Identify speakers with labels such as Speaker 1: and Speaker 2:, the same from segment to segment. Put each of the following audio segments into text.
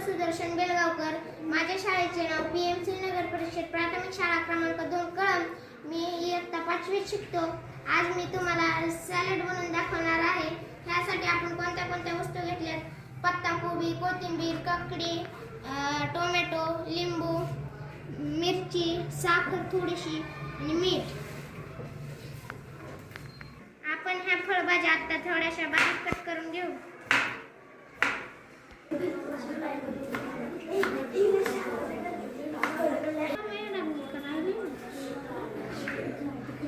Speaker 1: सुदर्शन बेलगावकर. माझ्या शाळेचे नाव PM श्रीनगर परिषद प्राथमिक शाळा क्रमांक 2 कळंब. मी इयत्ता 5वीत शिकतो. आज मी तुम्हाला सॅलड बनवून दाखवणार आहे. ह्यासाठी आपण कोणत्या कोणत्या वस्तू घेतल्यात? पत्ताकोबी, कोथिंबीर, काकडी, टोमॅटो, लिंबू, मिरची, साखर थोडीशी आणि मीठ. आपण ह्या फळभाज्या आता थोड्याशा बारीक कट करून घेऊ.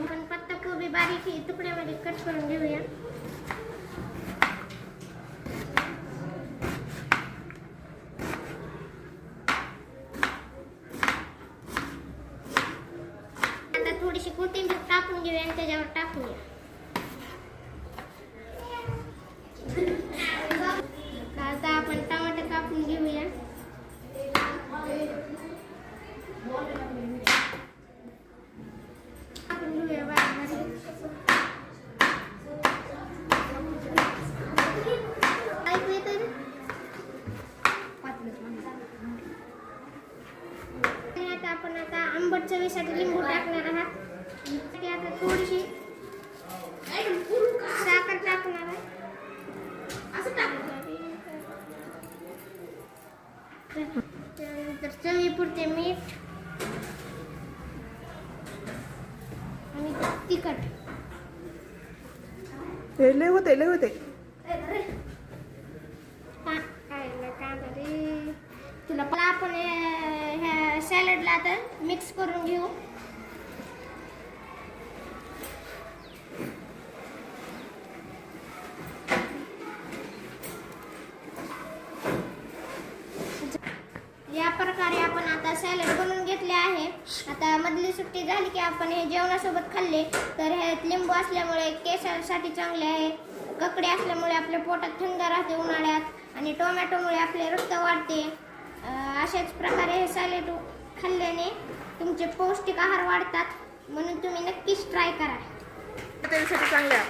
Speaker 1: आपण पत्ताकोबी बारीक तुकड्यामध्ये कट करून घेऊया. आता थोडीशी कोथिंबीर टाकून घेऊया आणि त्याच्यावर टाकूया. आता आपण टमाटर कापून घेऊया. आपण आता आंबट चवीसाठी लिंबू टाकणार आहात. आता थोडीशी साखर टाकणार आहे. त्यानंतर चवीपुरते मीठ आणि तिखट.
Speaker 2: लय होते
Speaker 1: तुला आपण ह्या सॅलडला आता मिक्स करून घेऊ. या प्रकारे आपण आता सॅलड बनवून घेतले आहे. आता मधली सुट्टी झाली की आपण हे जेवणासोबत खाल्ले तर हे लिंबू असल्यामुळे केसासाठी चांगले आहे. ककडी असल्यामुळे आपल्या पोटात थंड राहते उन्हाळ्यात आणि टोमॅटोमुळे आपले रक्त वाढते. अशाच प्रकारे हे सॅलड खाल्ल्याने तुमचे पौष्टिक आहार वाढतात. म्हणून तुम्ही नक्कीच ट्राय करा.
Speaker 2: त्यासाठी चांगलं आहे.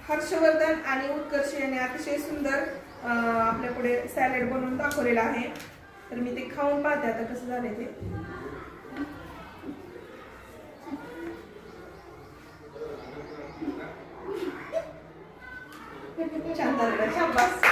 Speaker 2: हर्षवर्धन आणि उत्कर्ष यांनी अतिशय सुंदर आपल्या पुढे सॅलड बनवून दाखवलेला आहे. तर मी ते खाऊन पाहते आता कसं झालंय ते. छान झालं. शाबास.